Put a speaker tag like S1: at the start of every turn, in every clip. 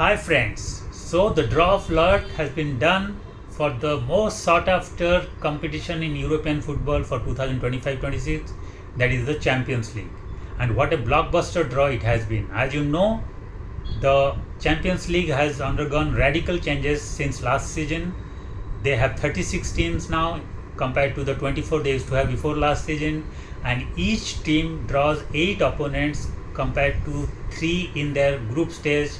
S1: Hi friends, so the draw of lot has been done for the most sought after competition in European football for 2025-26, that is the Champions League. And what a blockbuster draw it has been. As you know, the Champions League has undergone radical changes since last season. They have 36 teams now compared to the 24 they used to have before last season, and each team draws 8 opponents compared to 3 in their group stage,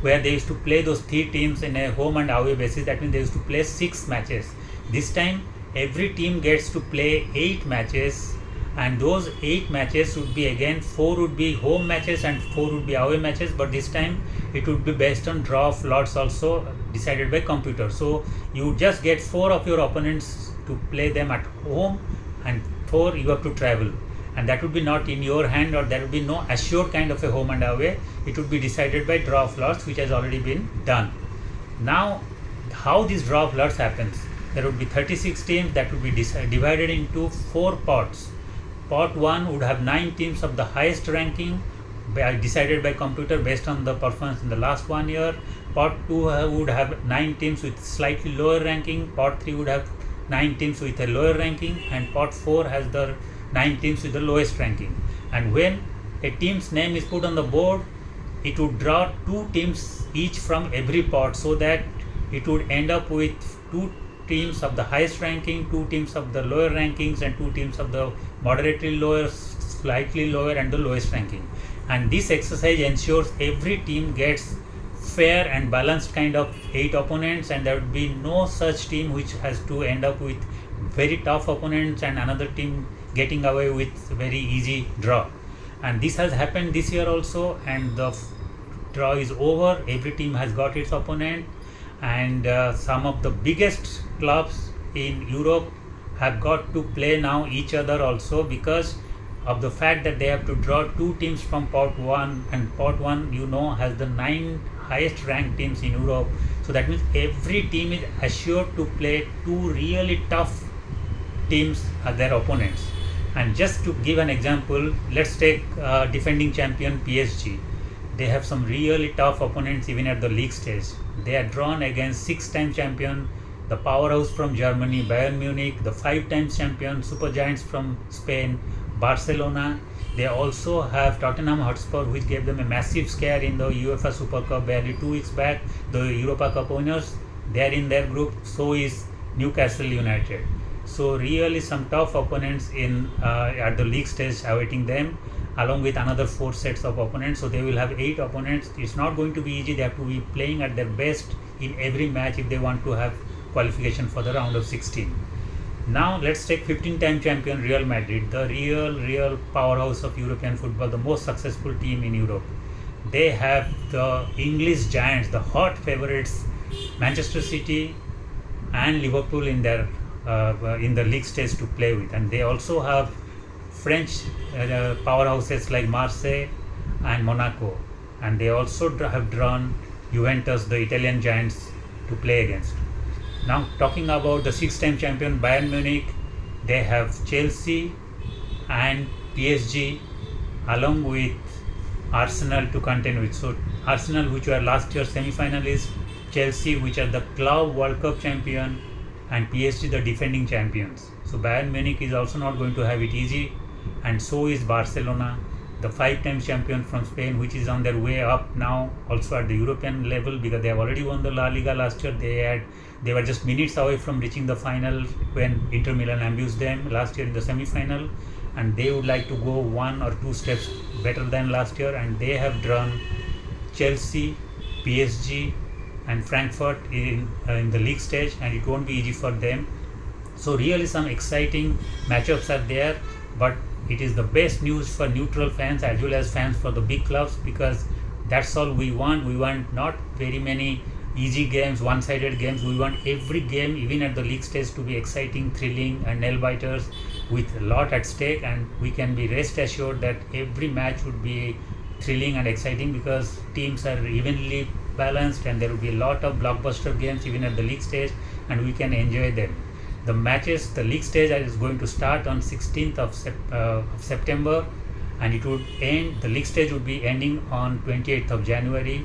S1: where they used to play those 3 teams in a home and away basis. That means they used to play 6 matches. This time every team gets to play 8 matches, and those 8 matches would be, again, 4 would be home matches and 4 would be away matches, but this time it would be based on draw of lots, also decided by computer. So you would just get 4 of your opponents to play them at home and 4 you have to travel, and that would be not in your hand, or there would be no assured kind of a home and away. It would be decided by draw of lots, which has already been done. Now how this draw of lots happens: there would be 36 teams that would be divided into 4 pots. Pot 1 would have 9 teams of the highest ranking, decided by computer based on the performance in the last 1 year. Pot 2 would have 9 teams with slightly lower ranking. Pot 3 would have 9 teams with a lower ranking, and Pot 4 has the 9 teams with the lowest ranking. And when a team's name is put on the board, it would draw 2 teams each from every pot, so that it would end up with 2 teams of the highest ranking, 2 teams of the lower rankings, and 2 teams of the moderately lower, slightly lower, and the lowest ranking. And this exercise ensures every team gets fair and balanced kind of 8 opponents, and there would be no such team which has to end up with very tough opponents and another team getting away with very easy draw. And this has happened this year also, and the draw is over. Every team has got its opponent, and some of the biggest clubs in Europe have got to play now each other also, because of the fact that they have to draw 2 teams from pot 1, and pot 1 has the 9 highest ranked teams in Europe. So that means every team is assured to play 2 really tough teams as their opponents. And just to give an example, let's take defending champion PSG. They have some really tough opponents even at the league stage. They are drawn against 6-time champion, the powerhouse from Germany, Bayern Munich, the 5 times champion super giants from Spain, Barcelona. They also have Tottenham Hotspur, which gave them a massive scare in the UEFA Super Cup barely 2 weeks back. The Europa Cup winners, they are in their group. So is Newcastle United. So really some tough opponents in at the league stage awaiting them, along with another 4 sets of opponents. So they will have 8 opponents. It's not going to be easy. They have to be playing at their best in every match if they want to have qualification for the round of 16. Now let's take 15-time champion Real Madrid, the real powerhouse of European football, the most successful team in Europe. They have the English giants, the hot favorites, Manchester City and Liverpool in their in the league stage to play with, and they also have French powerhouses like Marseille and Monaco, and they also have drawn Juventus, the Italian giants, to play against. Now talking about the 6-time champion Bayern Munich, they have Chelsea and PSG along with Arsenal to contend with. So Arsenal, which were last year's semi-finalists, Chelsea, which are the Club World Cup champion, and PSG, the defending champions. So Bayern Munich is also not going to have it easy, and so is Barcelona, the 5-time champion from Spain, which is on their way up now also at the European level, because they have already won the La Liga last year. They were just minutes away from reaching the final when Inter Milan ambushed them last year in the semi-final, and they would like to go 1 or 2 steps better than last year, and they have drawn Chelsea, PSG and Frankfurt in the league stage, and it won't be easy for them. So really some exciting matchups are there, but it is the best news for neutral fans as well as fans for the big clubs, because that's all we want. We want not very many easy games, one-sided games. We want every game, even at the league stage, to be exciting, thrilling and nail-biters with a lot at stake, and we can be rest assured that every match would be thrilling and exciting because teams are evenly balanced, and there will be a lot of blockbuster games even at the league stage, and we can enjoy them. The matches, the league stage is going to start on 16th of September, and it would end, the league stage would be ending on 28th of January.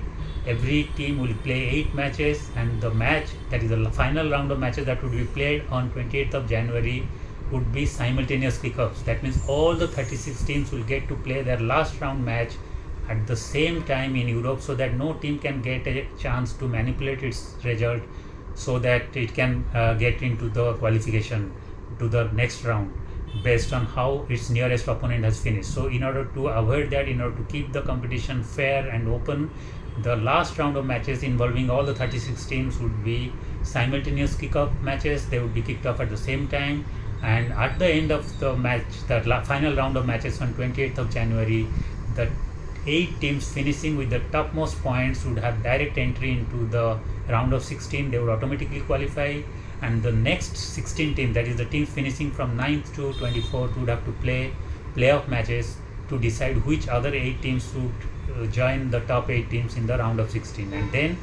S1: every team will play 8 matches, and the match, that is the final round of matches that would be played on 28th of January, would be simultaneous kickoffs. That means all the 36 teams will get to play their last round match at the same time in Europe, so that no team can get a chance to manipulate its result so that it can get into the qualification to the next round based on how its nearest opponent has finished. So in order to avoid that, in order to keep the competition fair and open, the last round of matches involving all the 36 teams would be simultaneous kickoff matches. They would be kicked off at the same time, and at the end of the match, the final round of matches on 28th of January, the 8 teams finishing with the topmost points would have direct entry into the round of 16. They would automatically qualify, and the next 16 teams, that is the teams finishing from 9th to 24th, would have to play playoff matches to decide which other 8 teams would join the top 8 teams in the round of 16. And then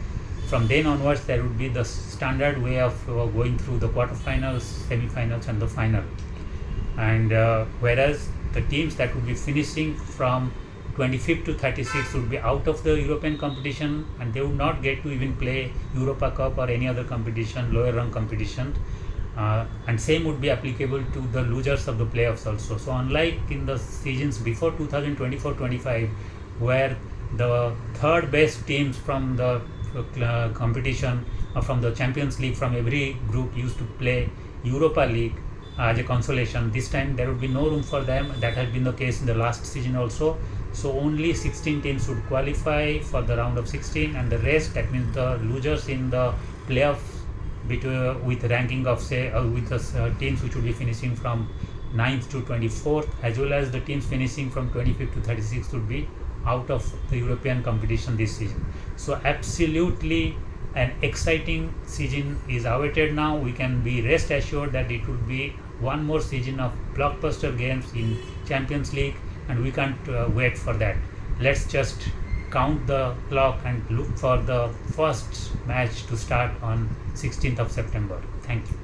S1: from then onwards, there would be the standard way of going through the quarterfinals, semi-finals and the final. And whereas the teams that would be finishing from 25th to 36th would be out of the European competition, and they would not get to even play Europa Cup or any other competition, lower rung competition. And same would be applicable to the losers of the playoffs also. So unlike in the seasons before 2024-25, where the third best teams from the competition, from the Champions League, from every group used to play Europa League as a consolation, this time there would be no room for them. That had been the case in the last season also. So only 16 teams would qualify for the round of 16, and the rest, that means the losers in the playoff with ranking of with the teams which would be finishing from 9th to 24th, as well as the teams finishing from 25th to 36th, would be out of the European competition this season. So absolutely an exciting season is awaited now. We can be rest assured that it would be one more season of blockbuster games in Champions League, and we can't wait for that. Let's just count the clock and look for the first match to start on 16th of September. Thank you.